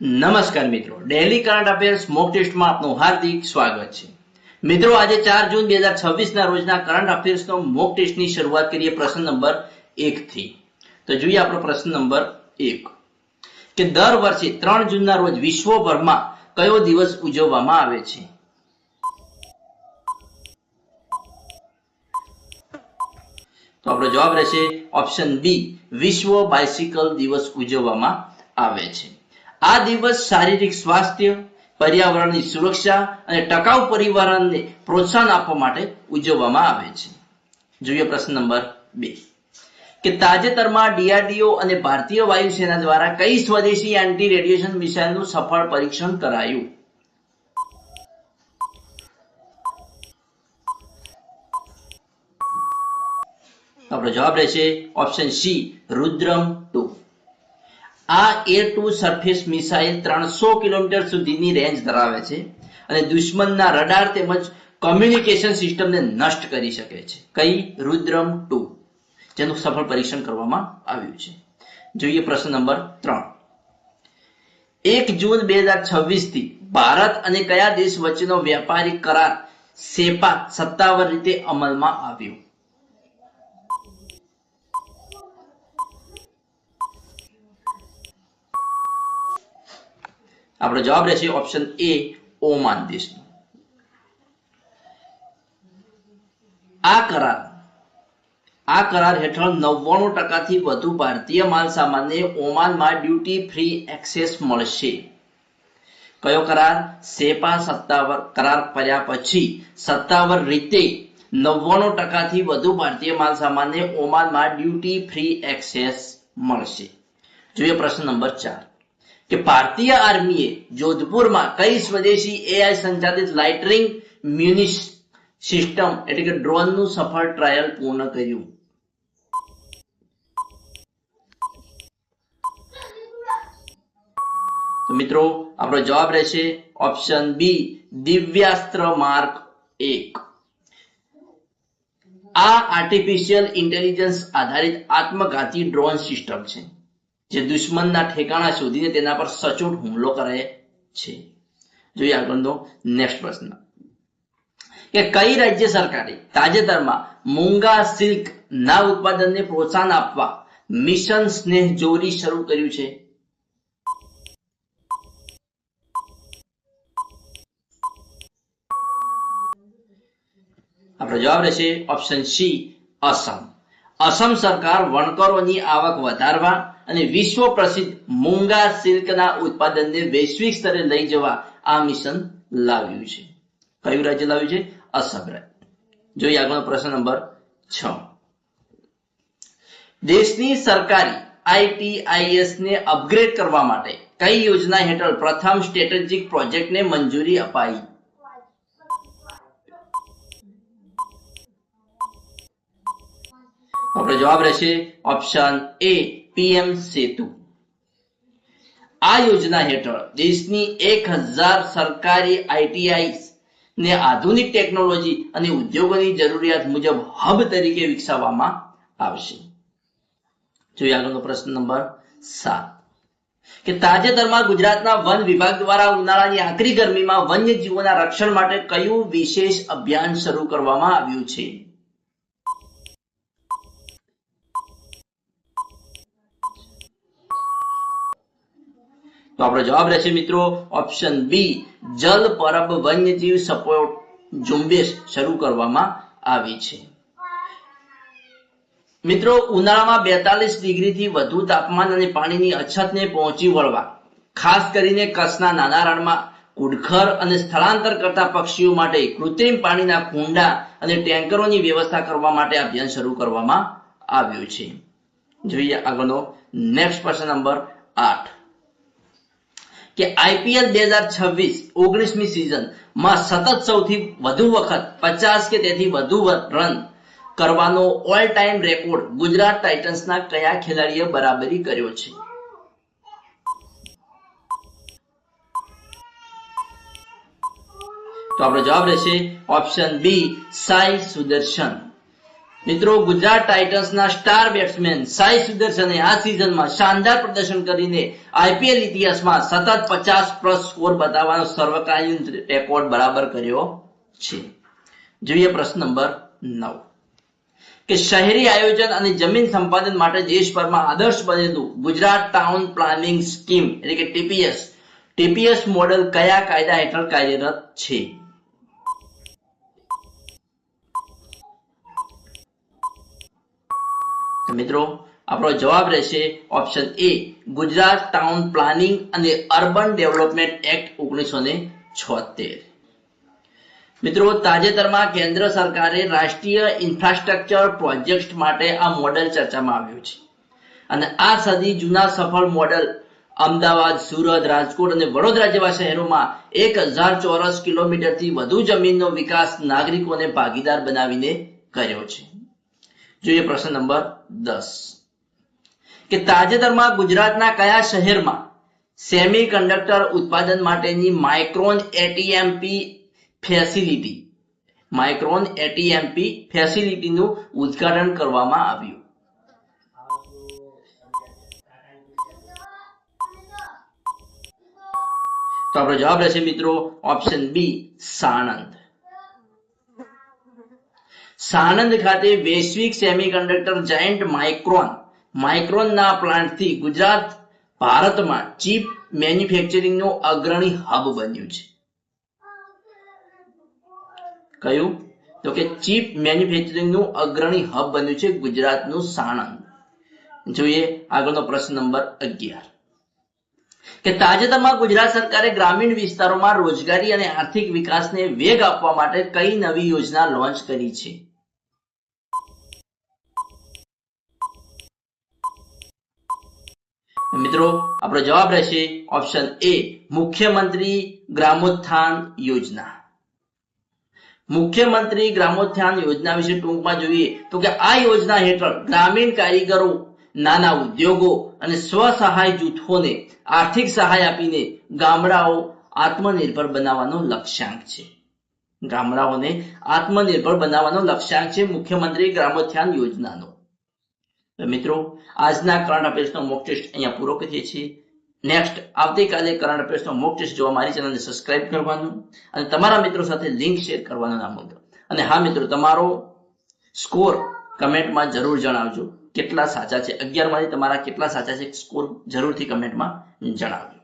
નમસ્કાર મિત્રો, daily current affairs mock ટેસ્ટમાં આપનું હાર્દિક સ્વાગત છે। મિત્રો, આજે 4 જૂન 2026 ના રોજના કરંટ અફેર્સનો મોક ટેસ્ટની શરૂઆત કરીએ પ્રશ્ન નંબર 1 થી। તો જોઈએ આપણો પ્રશ્ન નંબર 1 કે દર વર્ષે 3 જૂનના રોજ વિશ્વભરમાં કયો દિવસ ઉજવવામાં આવે છે? તો આપણો જવાબ રહેશે ઓપ્શન બી, વિશ્વ બાઇસિકલ દિવસ ઉજવવામાં આવે છે। આ દિવસ શારીરિક સ્વાસ્થ્ય, પર્યાવરણની સુરક્ષા અને ટકાઉ પરિવહનને પ્રોત્સાહન આપવા માટે ઉજવવામાં આવે છે। જોઈએ પ્રશ્ન નંબર 2 કે તાજેતરમાં ડીઆરડીઓ અને ભારતીય વાયુસેના દ્વારા કઈ સ્વદેશી એન્ટી રેડિયેશન મિસાઇલનું સફળ પરીક્ષણ કરાયું? આપણો જવાબ રહેશે ઓપ્શન સી, રુદ્રમ 2। આ air two surface missile 300 kilometre સુધીની રેન્જ ધરાવે છે અને દુશ્મનના રડાર તેમજ કોમ્યુનિકેશન સિસ્ટમને નષ્ટ કરી શકે છે। કઈ? રુદ્રમ 2, જેનું સફળ પરીક્ષણ કરવામાં આવ્યું છે। જોઈએ પ્રશ્ન નંબર 3 1 જૂન 2026 થી ભારત અને કયા દેશ વચ્ચેનો વ્યાપારિક કરાર સેપા સત્તાવાર રીતે અમલમાં આવ્યો? આપણો જવાબ રહેશે ઓપ્શન એ, ઓમાન દેશનો। આ કરાર હેઠળ 99% થી વધુ ભારતીય માલ સામાનને ઓમાનમાં ડ્યુટી ફ્રી એક્સેસ મળશે। કયો કરાર? સેપા સત્તાવાર કરાર કર્યા પછી સત્તાવાર રીતે 99% થી વધુ ભારતીય માલ સામાનને ઓમાનમાં ડ્યુટી ફ્રી એક્સેસ મળશે। જોઈએ પ્રશ્ન નંબર 4 કે ભારતીય આર્મીએ જોધપુરમાં કઈ સ્વદેશી એઆઈ સંચાલિત લાઇટનિંગ મ્યુનિસ સિસ્ટમ એટલે કે ડ્રોનનું સફળ ટ્રાયલ પૂર્ણ કર્યું? તો મિત્રો, આપણો જવાબ રહેશે ઓપ્શન બી, દિવ્યાસ્ત્ર માર્ક 1। આ આર્ટિફિશિયલ ઇન્ટેલિજન્સ આધારિત આત્મઘાતી ડ્રોન સિસ્ટમ છે જે દુશ્મનના ઠેકાણા શોધીને તેના પર સચોટ હુમલો કરે છે। જોઈએ આગળનો નેક્સ્ટ પ્રશ્ન કે કઈ રાજ્ય સરકારે તાજેતરમાં મૂંગા સિલ્ક ના ઉત્પાદનને પ્રોત્સાહન આપવા મિશન સ્નેહ જોરી શરૂ કર્યું છે? આપણો જવાબ રહેશે ઓપ્શન સી, અસમ। અસમ સરકાર વણકરોની આવક વધારવા અને વિશ્વ પ્રસિદ્ધ મૂંગા સિલ્કના ઉત્પાદનને વૈશ્વિક સ્તરે લઈ જવા આ મિશન લાવ્યું છે। કયું રાજ્ય લાવ્યું છે? અસમ રાજ્ય। જોઈએ આગળનો પ્રશ્ન નંબર 6 દેશની સરકારી આઈટીઆઈએસ ને અપગ્રેડ કરવા માટે કઈ યોજના હેઠળ પ્રથમ સ્ટ્રેટેજિક પ્રોજેક્ટને મંજૂરી અપાઈ? આપણો જવાબ રહેશે ઓપ્શન એ, પીએમ સેતુ। આ યોજના હેઠળ દેશની 1000 સરકારી આઈટીઆઈ ને આધુનિક ટેકનોલોજી અને ઉદ્યોગોની જરૂરિયાત મુજબ હબ તરીકે વિકસાવવામાં આવશે। જોઈએ આગળનો પ્રશ્ન નંબર 7 કે તાજેતરમાં ગુજરાતના વન વિભાગ દ્વારા ઉનાળાની આકરી ગરમીમાં વન્યજીવોના રક્ષણ માટે કયું વિશેષ અભિયાન શરૂ કરવામાં આવ્યું છે? તો આપણો જવાબ રહેશે મિત્રો ઓપ્શન બી, જલ પરબ વન્યજીવ સપોર્ટ ઝુંબેશ શરૂ કરવામાં આવી છે। મિત્રો, ઉનાળામાં 42 ડિગ્રીથી વધુ તાપમાન અને પાણીની અછતને પહોંચી વળવા ખાસ કરીને કચ્છના નાના રણમાં કુડખર અને સ્થળાંતર કરતા પક્ષીઓ માટે કૃત્રિમ પાણીના કુંડા અને ટેન્કરોની વ્યવસ્થા કરવા માટે અભિયાન શરૂ કરવામાં આવ્યું છે। જોઈએ આગળનો નેક્સ્ટ પ્રશ્ન નંબર 8 કે આઈપીએલ 2026-19ની સિઝનમાં સતત સૌથી વધુ વખત 50 કે તેથી વધુ રન કરવાનો ઓલ ટાઈમ રેકોર્ડ ગુજરાત ટાઇટન્સના કયા ખેલાડીએ બરાબરી કર્યો છે? તો આપણો જવાબ રહેશે ઓપ્શન બી, સાઈ સુદર્શન। મિત્રો, ગુજરાત ટાઇટન્સના સ્ટાર બેટ્સમેન સાઈ સુદર્શને આ સિઝનમાં શાનદાર પ્રદર્શન કરીને આઈપીએલ ઇતિહાસમાં સતત 50+ સ્કોર બતાવવાનો સર્વકાલીન રેકોર્ડ બરાબર કર્યો છે. જોઈએ પ્રશ્ન નંબર 9 કે શહેરી આયોજન અને જમીન સંપાદન માટે દેશભરમાં આદર્શ બનેલું ગુજરાત ટાઉન પ્લાનિંગ સ્કીમ એટલે કે ટીપીએસ મોડેલ કયા કાયદા હેઠળ કાર્યરત છે? મિત્રો, આપણો જવાબ રહેશે option A, Gujarat town planning અને અર્બન ડેવલપમેન્ટ એક્ટ 1976. મિત્રો, તાજેતરમાં કેન્દ્ર સરકારે રાષ્ટ્રીય ઇન્ફ્રાસ્ટ્રક્ચર પ્રોજેક્ટ માટે આ મોડેલ ચર્ચામાં આવ્યું છે અને આ સદી જૂના સફળ મોડેલ અમદાવાદ, સુરત, રાજકોટ અને વડોદરા જેવા શહેરોમાં 1000 ચોરસ કિલોમીટરથી વધુ જમીનનો વિકાસ નાગરિકોને ભાગીદાર બનાવીને કર્યો છે. જોઈએ પ્રશ્ન નંબર 10 કે તાજેતરમાં ગુજરાતના કયા શહેરમાં સેમિકન્ડક્ટર ઉત્પાદન માટેની માઇક્રોન એટીએમપી ફેસિલિટીનું ઉદ્ઘાટન કરવામાં આવ્યું? તો આપણો જવાબ રહેશે મિત્રો ઓપ્શન બી, સાણંદ. સાણંદ ખાતે વૈશ્વિક સેમિકન્ડક્ટર જાયન્ટ માઇક્રોનના પ્લાન્ટથી ગુજરાત ભારતમાં ચીપ મેન્યુફેક્ચરિંગનું અગ્રણી હબ બન્યું છે. કયું? તો કે ચીપ મેન્યુફેક્ચરિંગનું અગ્રણી હબ બન્યું છે ગુજરાતનું સાણંદ. જોઈએ આગળનો પ્રશ્ન નંબર 11 કે તાજેતરમાં ગુજરાત સરકારે ગ્રામીણ વિસ્તારોમાં રોજગારી અને આર્થિક વિકાસને વેગ આપવા માટે કઈ નવી યોજના લોન્ચ કરી છે? મિત્રો, આપણો જવાબ રહેશે ઓપ્શન એ, મુખ્યમંત્રી ગ્રામોત્થાન યોજના. મુખ્યમંત્રી ગ્રામોત્થાન યોજના વિશે ટૂંકમાં જોઈએ તો કે આ યોજના હેઠળ ગ્રામીણ કારીગરો, નાના ઉદ્યોગો અને સ્વસહાય જૂથોને આર્થિક સહાય આપીને ગામડાઓ આત્મનિર્ભર બનાવવાનો લક્ષ્યાંક છે. ગામડાઓને આત્મનિર્ભર બનાવવાનો લક્ષ્યાંક છે મુખ્યમંત્રી ગ્રામોત્થાન યોજનાનો. મિત્રો, આજના કરંટ અફેર્સનો મોક ટેસ્ટ અહીંયા પૂરો કરીએ છીએ. નેક્સ્ટ આવતીકાલે કરંટ અફેર્સનો મોક ટેસ્ટ જોવા મારી ચેનલને સબસ્ક્રાઇબ કરવાનું અને તમારા મિત્રો સાથે લિંક શેર કરવાનું ના ભૂલતા. અને હા મિત્રો, તમારો સ્કોર કમેન્ટમાં જરૂર જણાવજો કેટલા સાચા છે. 11 માંથી તમારા કેટલા સાચા છે સ્કોર જરૂરથી કમેન્ટમાં જણાવજો.